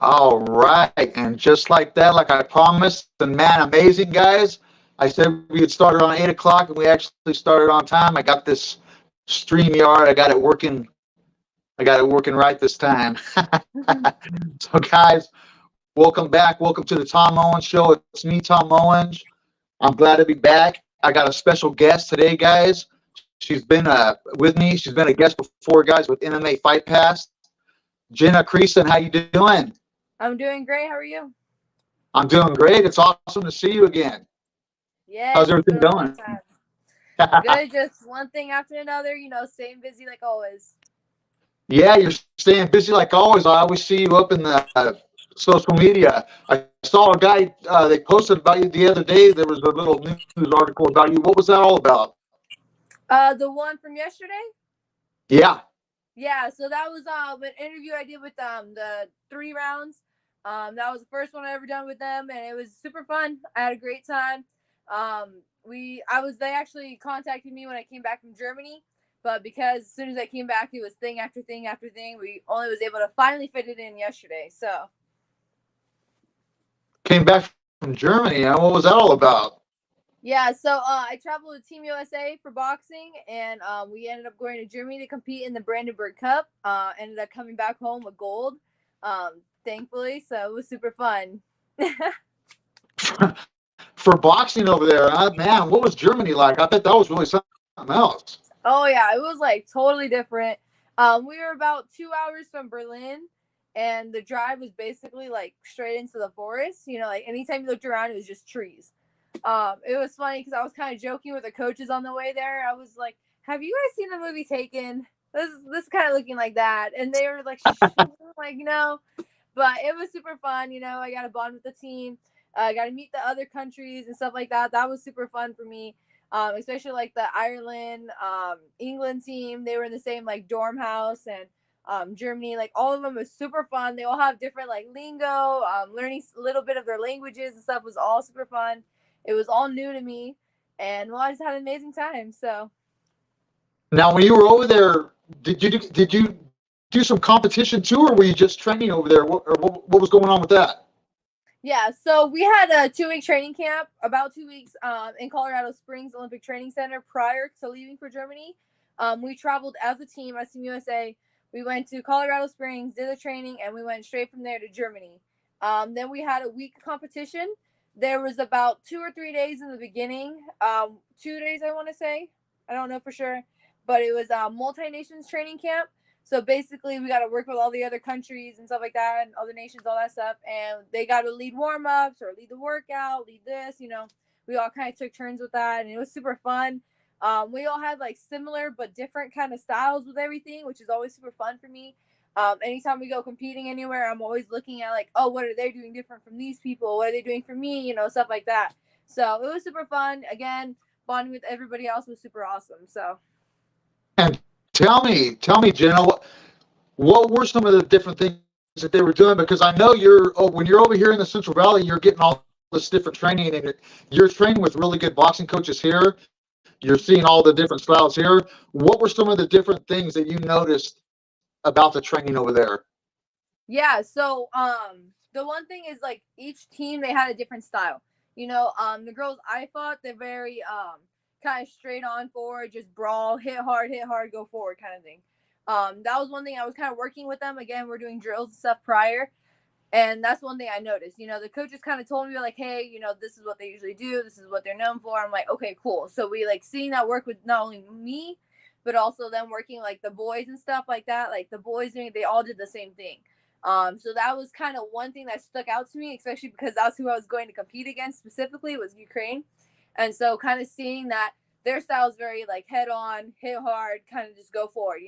All right. And just like that, like I promised, and man, amazing guys. I said we had started on 8 o'clock and we actually started on time. I got this StreamYard. I got it working. I got it working right this time. So guys, welcome back. Welcome to the Tom Owen Show. It's me, Tom Owens. I'm glad to be back. I got a special guest today, guys. She's been with me. She's been a guest before, guys, with MMA Fight Pass. Jennah Creason, how you doing? I'm doing great. How are you? I'm doing great. It's awesome to see you again. Yes, How's it's everything been a long going? time. Good, just one thing after another, staying busy like always. Yeah, you're staying busy like always. I always see you up in the social media. I saw a guy, they posted about you the other day. There was a little news article about you. What was that all about? The one from yesterday? Yeah. Yeah, so that was an interview I did with the 3 rounds. That was the first one I ever done with them, and it was super fun. I had a great time. They actually contacted me when I came back from Germany, but because as soon as I came back, it was thing after thing after thing. We only was able to finally fit it in yesterday. So Came back from Germany. Huh? What was that all about? yeah, so I traveled with Team USA for boxing, and we ended up going to Germany to compete in the Brandenburg Cup. Ended up coming back home with gold, thankfully. So it was super fun. For boxing over there, man, what was Germany like? I bet that was really something else. Oh yeah, it was like totally different. We were about 2 hours from Berlin, and the drive was basically like straight into the forest. Like anytime you looked around, it was just trees. It was funny because I was kind of joking with the coaches on the way there. I was like, "Have you guys seen the movie Taken? This kind of looking like that," and they were like, Shh. Like no, but it was super fun. I got to bond with the team. I got to meet the other countries and stuff like that. That was super fun for me. Especially like the Ireland, England team. They were in the same like dorm house, and Germany. Like all of them was super fun. They all have different like lingo. Learning a little bit of their languages and stuff was all super fun. It was all new to me, and well, I just had an amazing time. So Now, when you were over there, did you do some competition too, or were you just training over there? What was going on with that? yeah, so we had a 2 week training camp, about 2 weeks, in Colorado Springs Olympic Training Center prior to leaving for Germany. We traveled as a team, as Team USA. We went to Colorado Springs, did the training, and we went straight from there to Germany. Then we had a week competition. There was about 2 or 3 days in the beginning, 2 days, I want to say. I don't know for sure, but it was a multi-nations training camp. So basically, we got to work with all the other countries and stuff like that, and other nations, all that stuff. And they got to lead warm ups or lead the workout, lead this. We all kind of took turns with that, and it was super fun. We all had like similar but different kind of styles with everything, which is always super fun for me. Anytime we go competing anywhere, I'm always looking at like, oh, what are they doing different from these people? What are they doing for me? Stuff like that. So it was super fun. Again, bonding with everybody else was super awesome. So And tell me, Jenna, what were some of the different things that they were doing? Because I know when you're over here in the Central Valley, you're getting all this different training, and you're training with really good boxing coaches here. You're seeing all the different styles here. What were some of the different things that you noticed about the training over there? yeah, so the one thing is like each team they had a different style. The girls I fought, they're very kind of straight on forward, just brawl, hit hard, go forward kind of thing. That was one thing I was kind of working with them. Again, we're doing drills and stuff prior. And that's one thing I noticed. The coaches kind of told me like, hey, this is what they usually do. This is what they're known for. I'm like, okay, cool. So we like seeing that work with not only me, but also them working like the boys and stuff like that. Like the boys doing, they all did the same thing. So that was kind of one thing that stuck out to me, especially because that's who I was going to compete against specifically was Ukraine. And so kind of seeing that their style is very like head on, hit hard, kind of just go forward.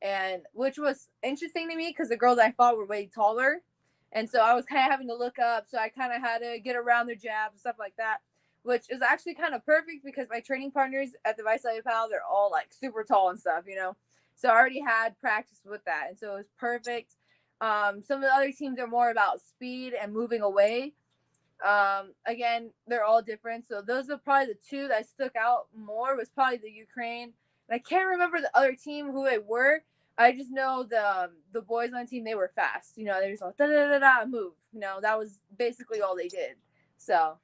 And which was interesting to me because the girls I fought were way taller. And so I was kind of having to look up. So I kind of had to get around their jabs and stuff like that, which is actually kind of perfect because my training partners at the Vice Pal, they're all like super tall and stuff. So I already had practice with that. And so it was perfect. Some of the other teams are more about speed and moving away. Again, they're all different. So those are probably the two that stuck out more was probably the Ukraine. And I can't remember the other team who they were. I just know the boys on the team, they were fast. You know, they just like da da da da move. You know, that was basically all they did. So.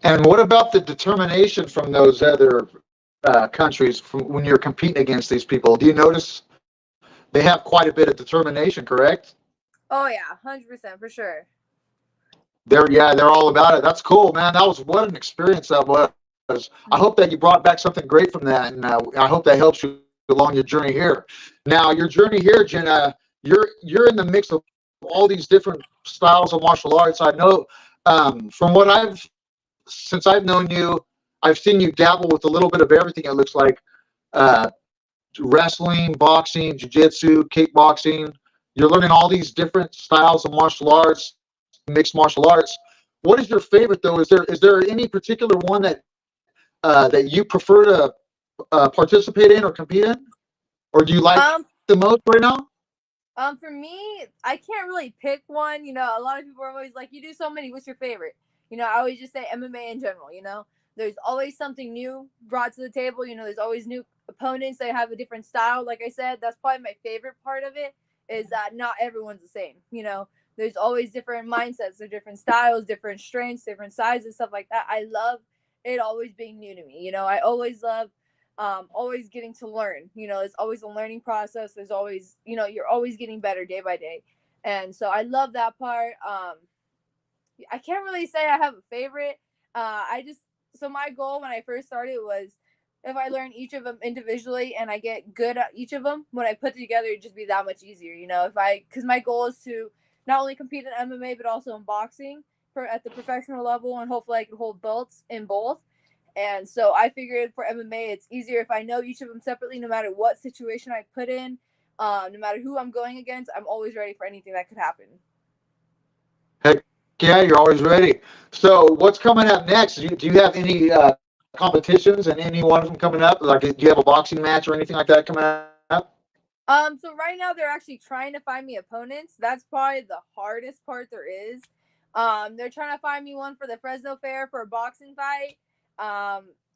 And what about the determination from those other countries from when you're competing against these people? Do you notice they have quite a bit of determination, correct? Oh yeah, 100% for sure. They're all about it. That's cool, man. That was what an experience that was. I hope that you brought back something great from that, and I hope that helps you along your journey here. Now, your journey here, Jennah, you're in the mix of all these different styles of martial arts. I know from what since I've known you, I've seen you dabble with a little bit of everything. It looks like uh, wrestling, boxing, jiu-jitsu, kickboxing. You're learning all these different styles of martial arts, mixed martial arts. What is your favorite though? Is there any particular one that you prefer to participate in or compete in, or do you like the most right now? For me, I can't really pick one. You know, a lot of people are always like, "You do so many. What's your favorite?" You know, I always just say MMA in general. You know, there's always something new brought to the table. You know, there's always new opponents that have a different style. Like I said, that's probably my favorite part of it is that not everyone's the same. You know, there's always different mindsets, there's different styles, different strengths, different sizes, stuff like that. I love it always being new to me. You know, I always love always getting to learn. You know, it's always a learning process. There's always, you know, you're always getting better day by day. And so I love that part. I can't really say I have a favorite. So my goal when I first started was if I learn each of them individually and I get good at each of them, when I put it together, it'd just be that much easier. You know, because my goal is to not only compete in MMA, but also in boxing at the professional level. And hopefully I can hold belts in both. And so I figured for MMA, it's easier if I know each of them separately, no matter what situation I put in, no matter who I'm going against, I'm always ready for anything that could happen. Heck yeah, you're always ready. So what's coming up next? Do you have any competitions and any one of them coming up? Like, do you have a boxing match or anything like that coming up? So right now they're actually trying to find me opponents. That's probably the hardest part there is. They're trying to find me one for the Fresno Fair for a boxing fight.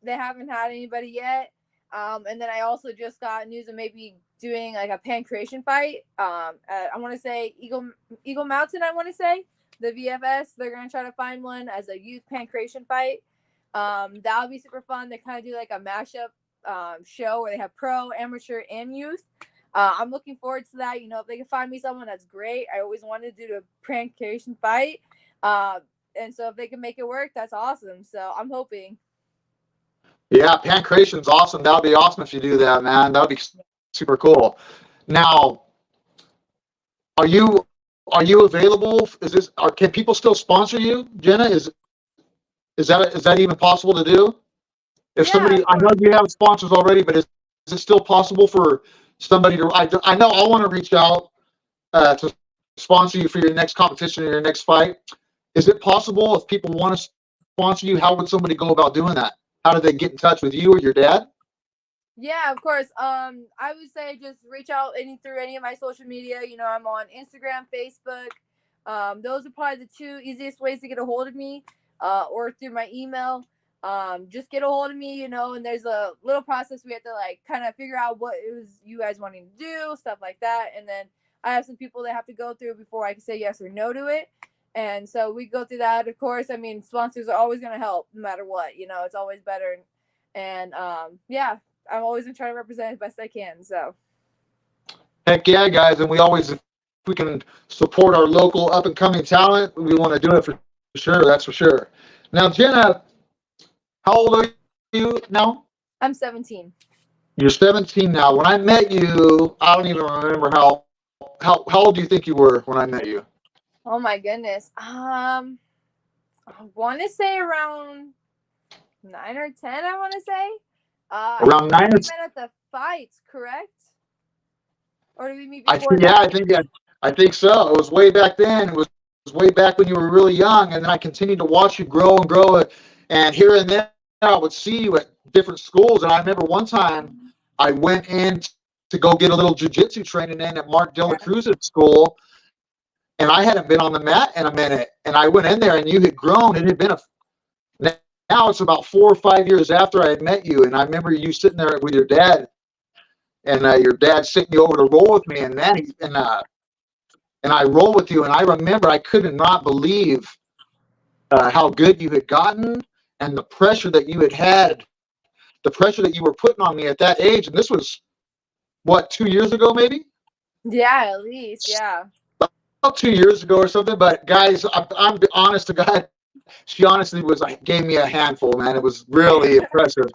They haven't had anybody yet. And then I also just got news of maybe doing like a pancreation fight. I want to say Eagle Mountain. I want to say the VFS. They're gonna try to find one as a youth pancreation fight. That'll be super fun. They kind of do like a mashup show where they have pro, amateur, and youth. I'm looking forward to that. You know, if they can find me someone, that's great. I always wanted to do a pancreation fight. And so if they can make it work, that's awesome. So I'm hoping. Yeah, pancreation's awesome. That would be awesome if you do that, man. That would be super cool. Now, are you available? Can people still sponsor you, Jennah? Is that even possible to do? If somebody, I know you have sponsors already, but is it still possible for somebody to? I know I want to reach out to sponsor you for your next competition or your next fight. Is it possible if people want to sponsor you? How would somebody go about doing that? How do they get in touch with you or your dad? Yeah, of course. I would say just reach out through any of my social media. You know, I'm on Instagram, Facebook. Those are probably the two easiest ways to get a hold of me, or through my email. Just get a hold of me, you know, and there's a little process we have to like kind of figure out what it was you guys wanting to do, stuff like that. And then I have some people that have to go through before I can say yes or no to it. And so we go through that. Of course, I mean, sponsors are always going to help no matter what, you know, it's always better. And yeah, I'm always going to try to represent as best I can. So. Heck yeah, guys. And if we can support our local up and coming talent, we want to do it for sure. That's for sure. Now, Jennah, how old are you now? I'm 17. You're 17 now. When I met you, I don't even remember how old do you think you were when I met you? Oh my goodness. I want to say around 9 or 10. I want to say. Around 9 or 10. We met at the fights, correct? Or did we meet before? I think so. It was way back then. It was way back when you were really young, and then I continued to watch you grow and grow. And here and there, I would see you at different schools. And I remember one time I went in to go get a little jiu-jitsu training in at Jennah Creason school. And I hadn't been on the mat in a minute. And I went in there and you had grown. It had been now it's about 4 or 5 years after I had met you. And I remember you sitting there with your dad. and your dad sent me over to roll with me, and man, and I roll with you, and I remember I could not believe how good you had gotten, and the pressure that you had, the pressure that you were putting on me at that age. And this was what, 2 years ago, maybe? Yeah, at least, yeah. About 2 years ago or something. But guys, I'm honest to God, she honestly was like, gave me a handful, man. It was really impressive.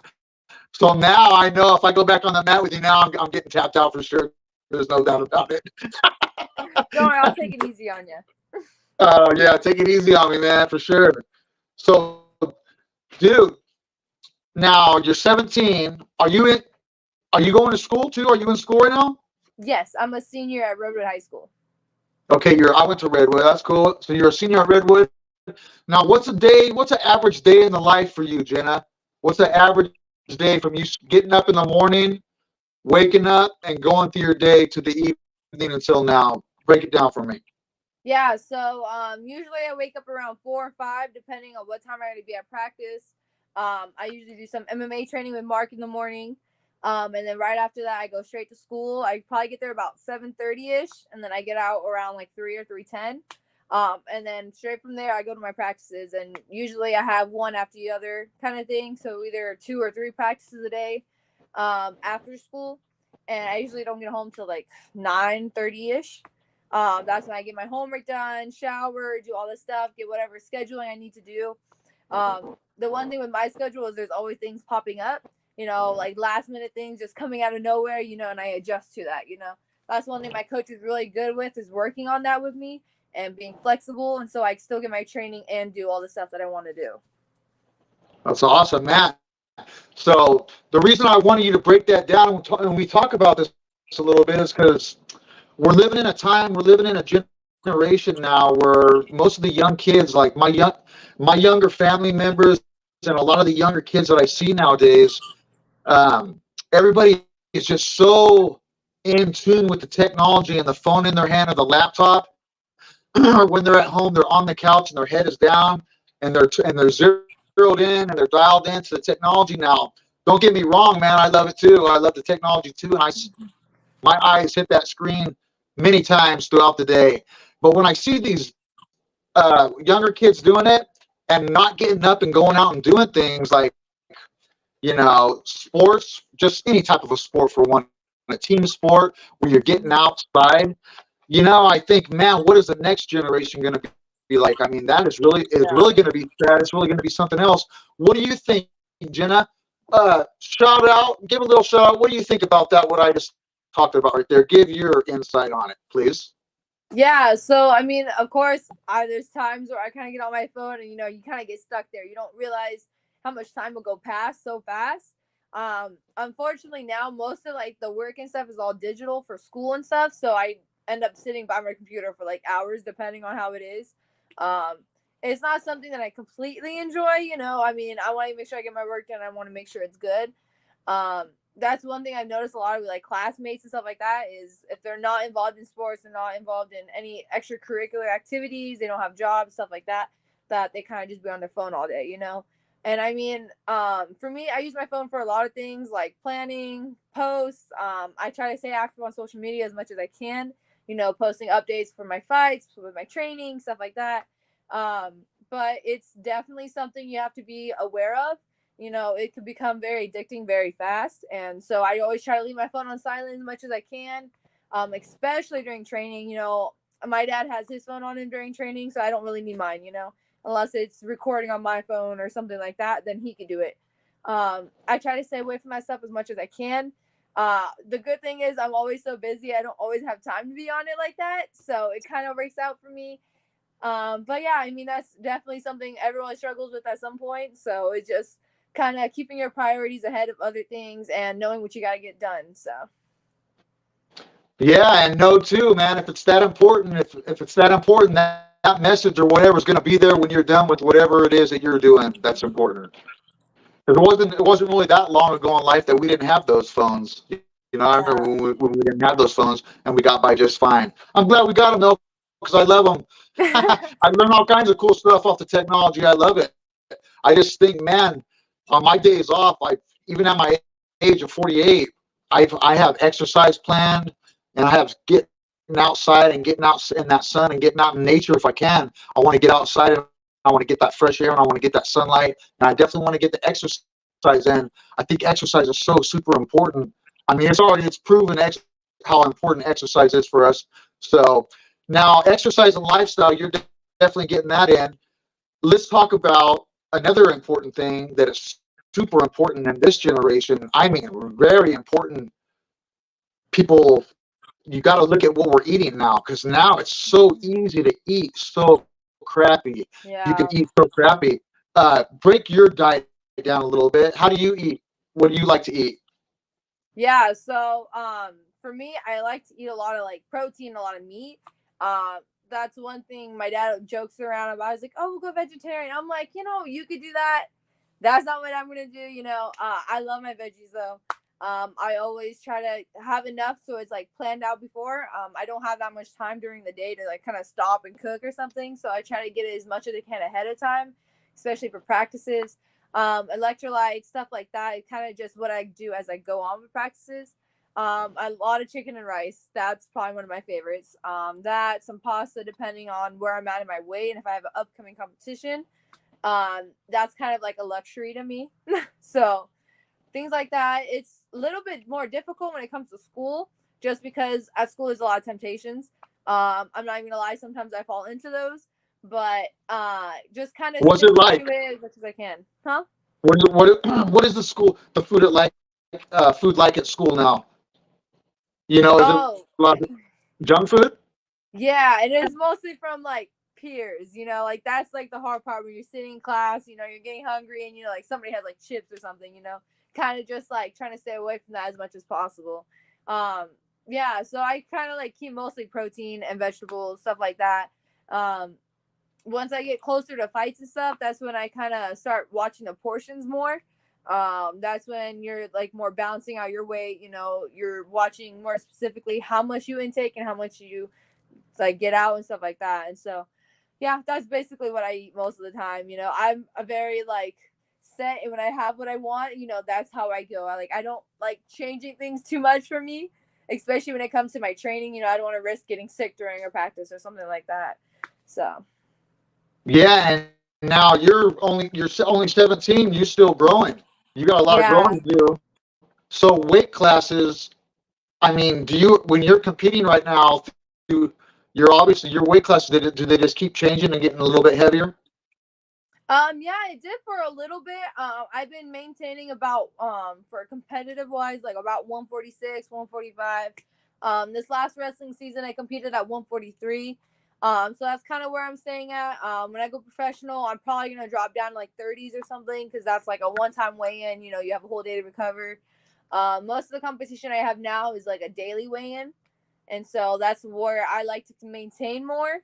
So now I know if I go back on the mat with you now, I'm getting tapped out for sure. There's no doubt about it. Don't worry, I'll take it easy on you. Oh yeah, take it easy on me, man, for sure. So, dude, now you're 17. Are you in? Are you going to school too? Are you in school right now? Yes, I'm a senior at Redwood High School. Okay, I went to Redwood. That's cool. So you're a senior at Redwood. Now, what's an average day in the life for you, Jennah? What's the average day from you getting up in the morning, waking up, and going through your day to the evening until now? Break it down for me. Yeah, so usually I wake up around 4 or 5, depending on what time I'm going to be at practice. I usually do some MMA training with Mark in the morning. And then right after that, I go straight to school. I probably get there about 7:30ish, and then I get out around like 3 or 3:10. And then straight from there, I go to my practices, and usually I have one after the other kind of thing. So either 2 or 3 practices a day after school. And I usually don't get home till like 9:30ish. That's when I get my homework done, shower, do all this stuff, get whatever scheduling I need to do. The one thing with my schedule is there's always things popping up, like last minute things just coming out of nowhere, and I adjust to that. That's one thing my coach is really good with, is working on that with me and being flexible. And so I still get my training and do all the stuff that I want to do. That's awesome, Matt. So the reason I wanted you to break that down and we talk about this a little bit is because we're living in a generation now where most of the young kids, like my younger family members and a lot of the younger kids that I see nowadays, everybody is just so in tune with the technology and the phone in their hand or the laptop. Or when they're at home, they're on the couch and their head is down and they're zeroed in and they're dialed into the technology. Now, don't get me wrong, man. I love it too. I love the technology too, and my eyes hit that screen many times throughout the day. But when I see these younger kids doing it and not getting up and going out and doing things like, sports, just any type of a sport, for one, a team sport where you're getting outside, I think, man, what is the next generation going to be like? I mean, that is really going to be sad. It's really going to be something else. What do you think, Jennah? Give a little shout out. What do you think about that? What I just talked about right there. Give your insight on it, please. Yeah, so I mean, of course, there's times where I kind of get on my phone and you kind of get stuck there. You don't realize how much time will go past so fast. Unfortunately, now most of like the work and stuff is all digital for school and stuff, so I end up sitting by my computer for like hours, depending on how it is. It's not something that I completely enjoy. I mean, I want to make sure I get my work done. I want to make sure it's good. That's one thing I've noticed a lot of like classmates and stuff like that, is if they're not involved in sports, they're not involved in any extracurricular activities, they don't have jobs, stuff like that, that they kind of just be on their phone all day, And I mean, for me, I use my phone for a lot of things like planning, posts. I try to stay active on social media as much as I can, posting updates for my fights, with my training, stuff like that. But it's definitely something you have to be aware of. It could become very addicting very fast. And so I always try to leave my phone on silent as much as I can, especially during training. My dad has his phone on him during training, so I don't really need mine, unless it's recording on my phone or something like that, then he could do it. I try to stay away from my stuff as much as I can. The good thing is I'm always so busy, I don't always have time to be on it like that. So it kind of works out for me. But yeah, I mean, that's definitely something everyone struggles with at some point. So it's just kind of keeping your priorities ahead of other things and knowing what you got to get done. So. Yeah, and know too, man, if it's that important, if it's that important, that message or whatever is going to be there when you're done with whatever it is that you're doing. That's important. It wasn't really that long ago in life that we didn't have those phones. I remember when we didn't have those phones and we got by just fine. I'm glad we got them though, because I love them. I learn all kinds of cool stuff off the technology. I love it. I just think, man, on my days off, even at my age of 48, I have exercise planned, and I have getting outside and getting out in that sun and getting out in nature if I can. I want to get outside and I want to get that fresh air and I want to get that sunlight, and I definitely want to get the exercise in. I think exercise is so super important. I mean, it's proven how important exercise is for us. So now exercise and lifestyle, you're definitely getting that in. Let's talk about another important thing that is super important in this generation. I mean, very important. People, you got to look at what we're eating now, because now it's so easy to eat so crappy. You can Yeah. eat so crappy. Break your diet down a little bit. How do you eat? What do you like to eat? Yeah, so for me, I like to eat a lot of like protein, a lot of meat. That's one thing my dad jokes around about. He's like, "Oh, we'll go vegetarian." I'm like, you could do that. That's not what I'm gonna do. I love my veggies though. I always try to have enough so it's like planned out before. I don't have that much time during the day to like kind of stop and cook or something, so I try to get it as much as I can ahead of time, especially for practices. Electrolytes, stuff like that. It's kind of just what I do as I go on with practices. A lot of chicken and rice. That's probably one of my favorites. That, some pasta, depending on where I'm at in my weight and if I have an upcoming competition. That's kind of like a luxury to me. So things like that. It's a little bit more difficult when it comes to school, just because at school there's a lot of temptations. I'm not even gonna lie, sometimes I fall into those, but just kind of What's it sticking to like? it as much as I can. Huh? What is the food at like food like at school now? Is it Oh, a lot of junk food? yeah, it is mostly from like peers, like that's like the hard part when you're sitting in class, you're getting hungry and like somebody has like chips or something, kind of just like trying to stay away from that as much as possible. Um, yeah, so I kind of like keep mostly protein and vegetables, stuff like that. Um, Once I get closer to fights and stuff, that's when I kind of start watching the portions more. That's when you're like more balancing out your weight. You're watching more specifically how much you intake and how much you like get out and stuff like that. And so, yeah, that's basically what I eat most of the time. I'm a very like set, and when I have what I want, that's how I go. I don't like changing things too much for me, especially when it comes to my training. I don't want to risk getting sick during a practice or something like that. So. Yeah, and now you're only 17. You're still growing. You got a lot of Yeah. growing to do. So weight classes. I mean, when you're competing right now, you're obviously your weight classes. Do they just keep changing and getting a little bit heavier? Yeah, it did for a little bit. I've been maintaining about for competitive wise, like about 146, 145. This last wrestling season I competed at 143. So that's kind of where I'm staying at. When I go professional, I'm probably gonna drop down to like 30s or something, because that's like a one-time weigh-in. You have a whole day to recover. Most of the competition I have now is like a daily weigh-in, and so that's where I like to maintain more.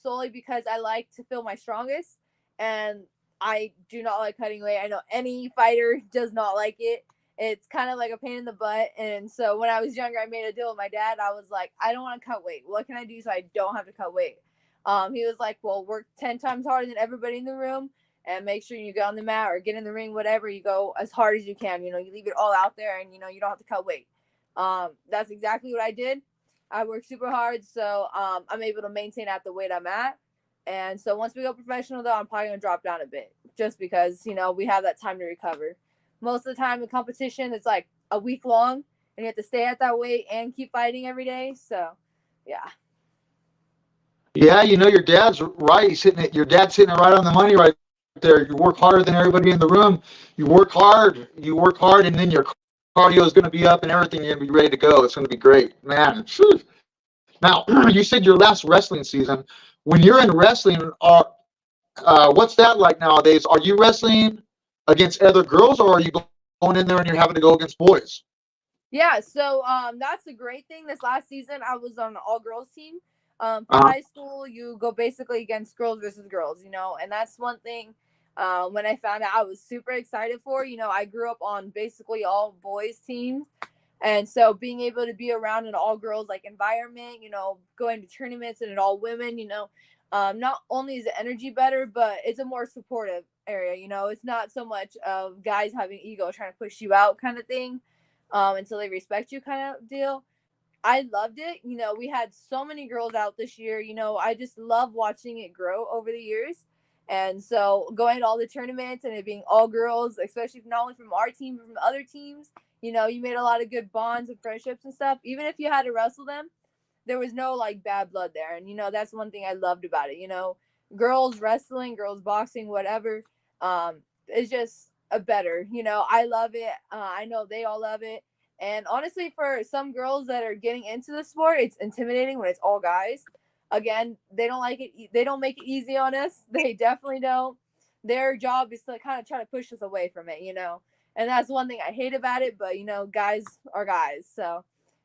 Solely because I like to feel my strongest, and I do not like cutting weight. I know any fighter does not like it. It's kind of like a pain in the butt. And so when I was younger, I made a deal with my dad. I was like, I don't want to cut weight. What can I do so I don't have to cut weight? He was like, well, work 10 times harder than everybody in the room and make sure you get on the mat or get in the ring, whatever. You go as hard as you can. You leave it all out there, and, you don't have to cut weight. That's exactly what I did. I work super hard, so I'm able to maintain at the weight I'm at. And so once we go professional, though, I'm probably going to drop down a bit, just because, we have that time to recover. Most of the time in competition, it's like a week long, and you have to stay at that weight and keep fighting every day. So, yeah. Yeah, your dad's right. Your dad's hitting it right on the money right there. You work harder than everybody in the room. You work hard, and then your cardio is going to be up and everything. You're going to be ready to go. It's going to be great, man. Now, you said your last wrestling season. When you're in wrestling, what's that like nowadays? Are you wrestling against other girls, or are you going in there and you're having to go against boys? Yeah, so that's a great thing. This last season, I was on an all-girls team. For Uh, high school, you go basically against girls versus girls, and that's one thing. When I found out, I was super excited for. I grew up on basically all boys teams, and so being able to be around an all-girls like environment, going to tournaments and an all-women, not only is the energy better, but it's a more supportive area. It's not so much of guys having ego trying to push you out kind of thing. until they respect you kind of deal. I loved it. You know, we had so many girls out this year. You know, I just love watching it grow over the years. And so going to all the tournaments and it being all girls, especially not only from our team, but from other teams, you know, you made a lot of good bonds and friendships and stuff. Even if you had to wrestle them, there was no like bad blood there. And, you know, that's one thing I loved about it. You know, girls wrestling, girls boxing, whatever, is just a better, you know, I love it. I know they all love it. And honestly, for some girls that are getting into the sport, it's intimidating when it's all guys. Again, they don't like it. They don't make it easy on us. They definitely don't. Their job is to kind of try to push us away from it, you know. And that's one thing I hate about it. But you know, guys are guys. So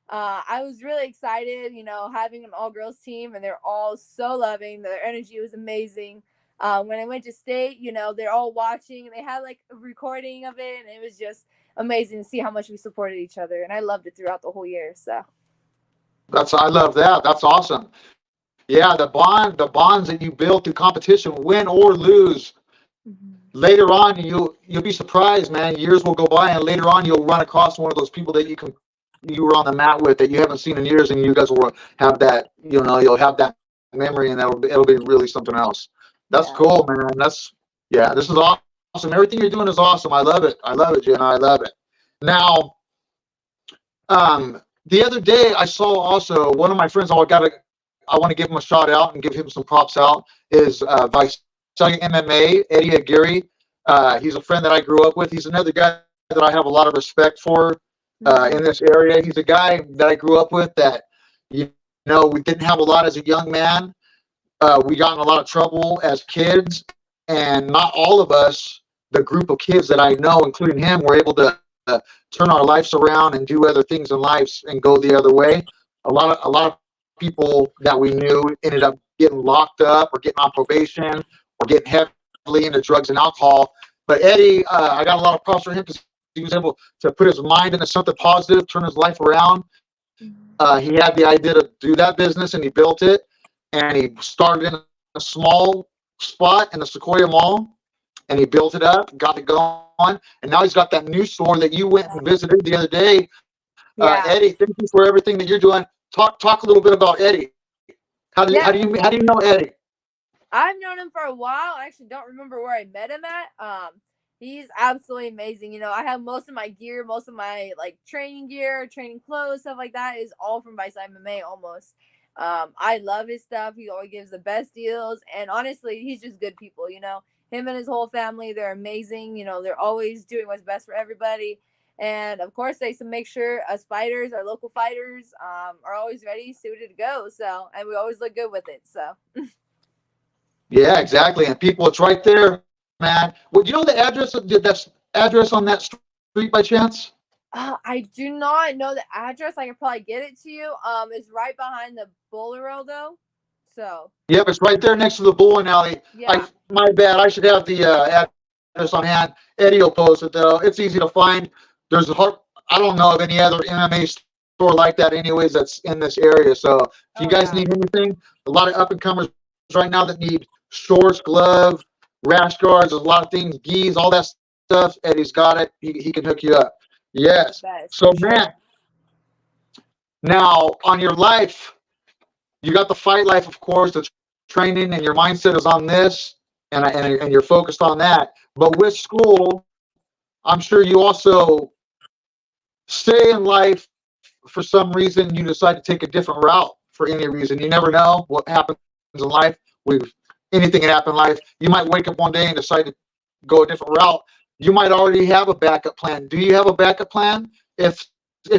I was really excited, you know, having an all girls team, and they're all so loving. Their energy was amazing. When I went to state, you know, they're all watching, and they had like a recording of it, and it was just amazing to see how much we supported each other, and I loved it throughout the whole year. So I love that. That's awesome. Yeah, the bonds that you build through competition, win or lose, later on you'll be surprised, man. Years will go by, and later on you'll run across one of those people that you were on the mat with that you haven't seen in years, and you guys will have that, you know, you'll have that memory, and it'll be really something else. That's cool, man. This is awesome. Everything you're doing is awesome. I love it. I love it, Jennah. I love it. Now, the other day I saw also one of my friends. I want to give him a shout out and give him some props out. Is Visalia MMA, Eddie Aguirre. He's a friend that I grew up with. He's another guy that I have a lot of respect for in this area. He's a guy that I grew up with that, you know, we didn't have a lot as a young man. We got in a lot of trouble as kids, and not all of us, the group of kids that I know, including him, were able to turn our lives around and do other things in life and go the other way. A lot of people that we knew ended up getting locked up or getting on probation or getting heavily into drugs and alcohol. But Eddie, I got a lot of props for him because he was able to put his mind into something positive, turn his life around. He had the idea to do that business, and he built it. And he started in a small spot in the Sequoia Mall, and he built it up, got it going, and now he's got that new store that you went and visited the other day. Eddie, thank you for everything that you're doing. Talk a little bit about Eddie. How do you know Eddie? I've known him for a while. I actually don't remember where I met him at. He's absolutely amazing. You know, I have most of my gear, most of my like training gear, training clothes, stuff like that is all from Visalia MMA almost. I love his stuff. He always gives the best deals, and honestly, he's just good people. You know, him and his whole family, they're amazing. You know, they're always doing what's best for everybody. And of course, they make sure us fighters, our local fighters, are always ready, suited to go. So, and we always look good with it. So, yeah, exactly. And people, it's right there, man. Well, do you know the address on that street by chance? I do not know the address. I can probably get it to you. It's right behind the Bolero, though. So. Yep, it's right there next to the bowling alley. Yeah. My bad. I should have the address on hand. Eddie will post it though. It's easy to find. I don't know of any other MMA store like that, anyways. That's in this area. So if you guys need anything, a lot of up and comers right now that need shorts, glove, rash guards, a lot of things, gis, all that stuff. Eddie's got it. He can hook you up. Yes. So man, now on your life, you got the fight life, of course, the training, and your mindset is on this, and you're focused on that. But with school, I'm sure you also stay in life. For some reason, you decide to take a different route for any reason. You never know what happens in life. Anything can happen in life. You might wake up one day and decide to go a different route. You might already have a backup plan. Do you have a backup plan if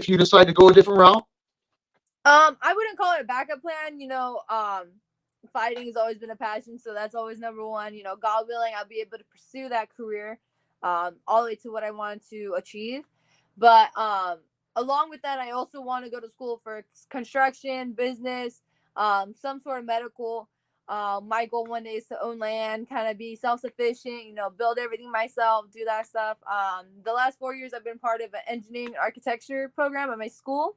you decide to go a different route? I wouldn't call it a backup plan. You know, fighting has always been a passion, so that's always number one. You know, God willing, I'll be able to pursue that career, all the way to what I want to achieve. But along with that, I also want to go to school for construction, business, some sort of medical. My goal one day is to own land, kind of be self-sufficient, you know, build everything myself, do that stuff. The last 4 years I've been part of an engineering architecture program at my school.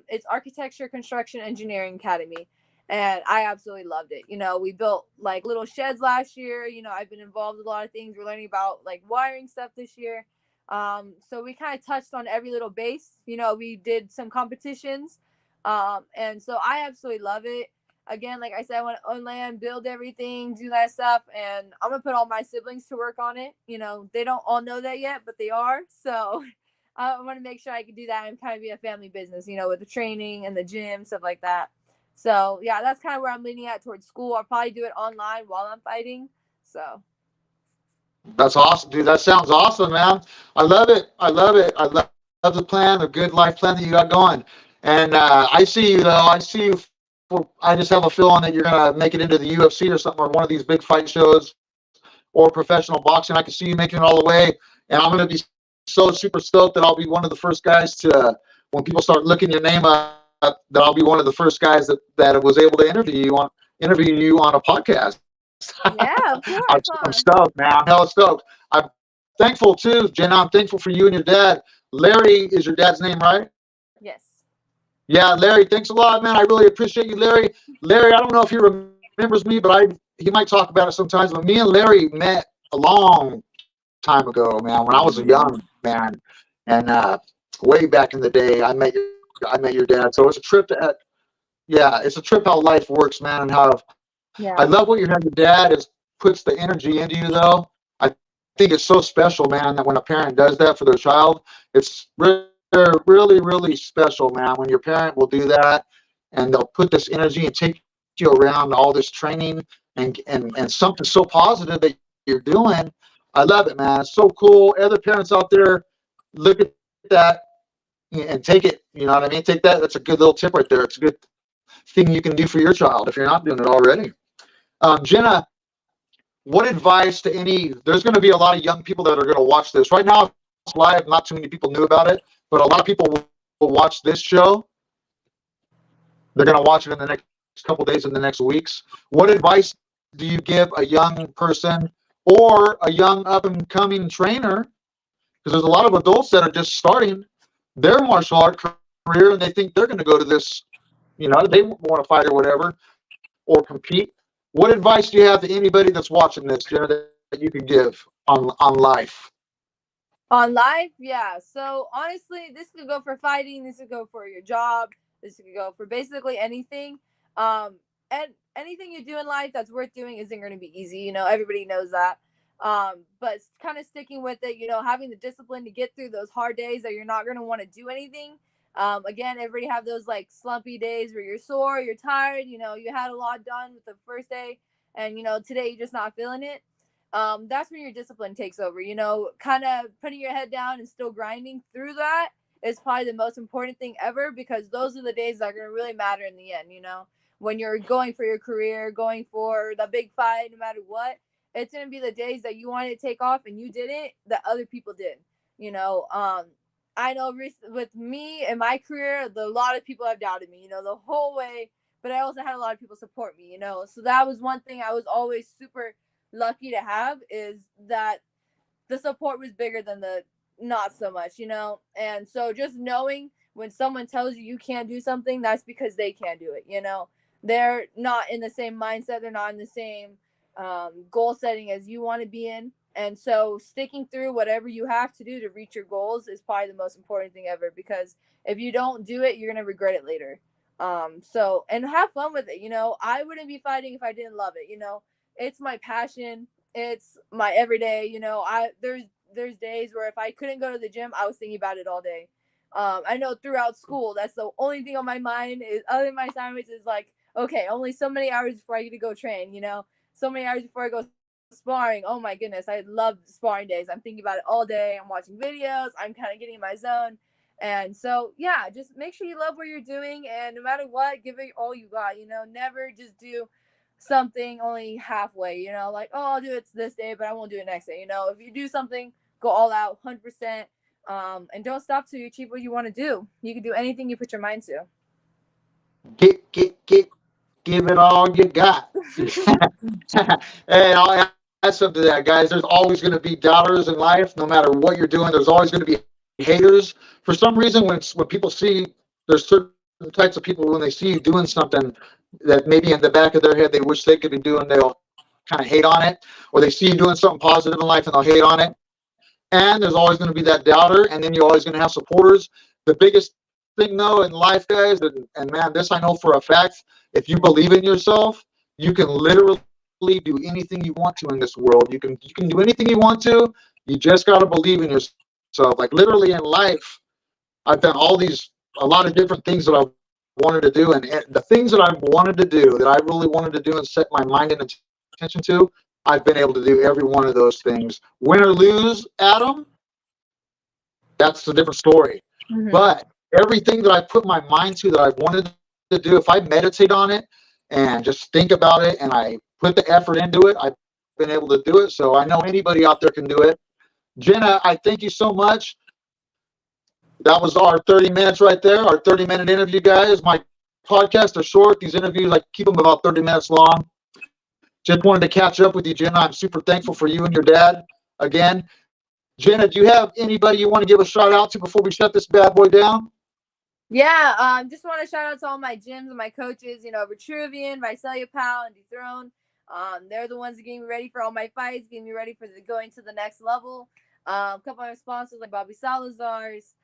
It's Architecture Construction Engineering Academy, and I absolutely loved it. You know, we built like little sheds last year. You know, I've been involved with a lot of things. We're learning about like wiring stuff this year. So we kind of touched on every little base. We did some competitions. And so I absolutely love it. Again, like I said, I want to own land, build everything, do that stuff, and I'm gonna put all my siblings to work on it. They don't all know that yet, but they are. So I want to make sure I can do that and kind of be a family business, with the training and the gym, stuff like that. So yeah, that's kind of where I'm leaning at towards school. I'll probably do it online while I'm fighting. So That's awesome, dude. That sounds awesome, man. I love it. I love it. I love the plan, the good life plan that you got going. And I see you, though. I see you. I just have a feeling that you're going to make it into the UFC or something, or one of these big fight shows, or professional boxing. I can see you making it all the way. And I'm going to be so super stoked that I'll be one of the first guys to, when people start looking your name up, that I'll be one of the first guys that was able to interview you on a podcast. yeah, of course. I'm stoked, man. I'm hella stoked. I'm thankful too, Jennah. I'm thankful for you and your dad. Larry is your dad's name, right? Yes. Yeah, Larry. Thanks a lot, man. I really appreciate you, Larry. Larry, I don't know if he remembers me, but he might talk about it sometimes. But me and Larry met a long time ago, man. When I was a young man, and way back in the day, I met your dad. So it's a trip it's a trip how life works, man, and how. Yeah. I love what your dad puts the energy into you, though. I think it's so special, man, that when a parent does that for their child, it's really, really, really special, man, when your parent will do that and they'll put this energy and take you around all this training and something so positive that you're doing. I love it, man. It's so cool. Other parents out there, look at that and take it. You know what I mean? Take that. That's a good little tip right there. It's a good thing you can do for your child if you're not doing it already. Jennah, what advice there's going to be a lot of young people that are going to watch this. Right now, it's live. Not too many people knew about it, but a lot of people will watch this show. They're going to watch it in the next couple of days, in the next weeks. What advice do you give a young person or a young up-and-coming trainer? Because there's a lot of adults that are just starting their martial art career, and they think they're going to go to this, they want to fight or whatever, or compete. What advice do you have to anybody that's watching this, Jennah, that you can give on life? On life, yeah. So honestly, this could go for fighting. This could go for your job. This could go for basically anything. And anything you do in life that's worth doing isn't going to be easy. Everybody knows that. But kind of sticking with it, having the discipline to get through those hard days that you're not going to want to do anything. Again, everybody have those like slumpy days where you're sore, you're tired, you had a lot done with the first day and, today you're just not feeling it. That's when your discipline takes over, kind of putting your head down and still grinding through that is probably the most important thing ever, because those are the days that are going to really matter in the end, when you're going for your career, going for the big fight, no matter what, it's going to be the days that you wanted to take off and you didn't, that other people did, I know with me and my career, a lot of people have doubted me, the whole way, but I also had a lot of people support me, so that was one thing I was always super lucky to have, is that the support was bigger than the not so much, and so just knowing when someone tells you can't do something, that's because they can't do it, they're not in the same mindset, they're not in the same goal setting as you want to be in. And so sticking through whatever you have to do to reach your goals is probably the most important thing ever, because if you don't do it, you're going to regret it later. And have fun with it. I wouldn't be fighting if I didn't love it. It's my passion. It's my everyday, there's days where if I couldn't go to the gym, I was thinking about it all day. I know throughout school, that's the only thing on my mind is, other than my assignments, is like, okay, only so many hours before I get to go train, so many hours before I go sparring. Oh my goodness, I love sparring days. I'm thinking about it all day. I'm watching videos. I'm kind of getting in my zone. And so, yeah, just make sure you love what you're doing. And no matter what, give it all you got. Never just do something only halfway, like, oh, I'll do it this day, but I won't do it next day. If you do something, go all out 100%. And don't stop till you achieve what you want to do. You can do anything you put your mind to. Give it all you got. Hey, I'll add something to that, guys. There's always going to be doubters in life, no matter what you're doing. There's always going to be haters. For some reason, when people see, there's certain types of people, when they see you doing something that maybe in the back of their head they wish they could be doing, they'll kind of hate on it. Or they see you doing something positive in life and they'll hate on it. And there's always going to be that doubter, and then you're always going to have supporters. The biggest thing, though, in life, guys, and man, this I know for a fact, if you believe in yourself, you can literally do anything you want to in this world. You can do anything you want to. You just got to believe in yourself. Like literally in life, I've done a lot of different things that I've wanted to do, and the things that I've wanted to do, that I really wanted to do and set my mind and attention to, I've been able to do every one of those things. Win or lose, Adam, that's a different story. Mhm. But everything that I put my mind to that I've wanted to do, if I meditate on it and just think about it and I put the effort into it, I've been able to do it. So I know anybody out there can do it. Jennah, I thank you so much. That was our 30 minutes right there, our 30-minute interview, guys. My podcasts are short. These interviews, I keep them about 30 minutes long. Just wanted to catch up with you, Jennah. I'm super thankful for you and your dad again. Jennah, do you have anybody you want to give a shout out to before we shut this bad boy down? Yeah, just want to shout out to all my gyms and my coaches, Vitruvian, Visalia Pal, and Dethrone. They're the ones that getting me ready for all my fights, getting me ready for going to the next level. A couple of my sponsors like Bobby Salazar's,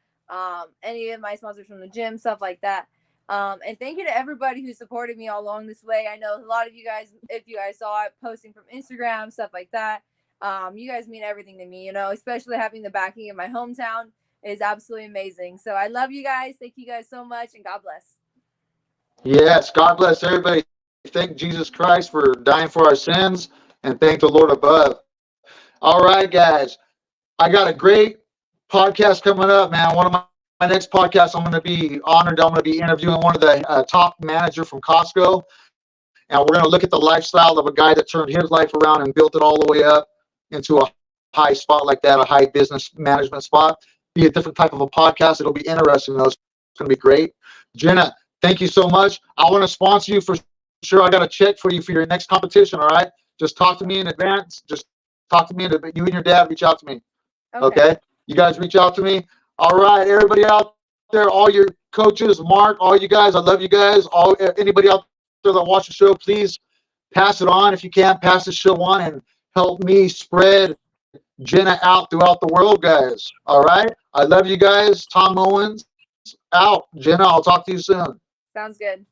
any of my sponsors from the gym, stuff like that. And thank you to everybody who supported me all along this way. I know a lot of you guys, if you guys saw it, posting from Instagram, stuff like that. You guys mean everything to me, especially having the backing of my hometown is absolutely amazing. So I love you guys. Thank you guys so much, and God bless. Yes, God bless everybody. Thank Jesus Christ for dying for our sins, and thank the Lord above. All right, guys. I got a great podcast coming up, man. One of my next podcasts, I'm going to be honored. I'm going to be interviewing one of the top manager from Costco, and we're going to look at the lifestyle of a guy that turned his life around and built it all the way up into a high spot like that, a high business management spot. Be a different type of a podcast. It'll be interesting, though. It's going to be great. Jennah, thank you so much. I want to sponsor you for sure. I got a check for you for your next competition, all right? Just talk to me in advance. Just talk to me. You and your dad reach out to me. Okay? You guys reach out to me. All right, everybody out there, all your coaches, Mark, all you guys, I love you guys. Anybody out there that watch the show, please pass it on. If you can, pass the show on and help me spread Jennah out throughout the world, guys. All right? I love you guys. Tom Owen out. Jennah, I'll talk to you soon. Sounds good.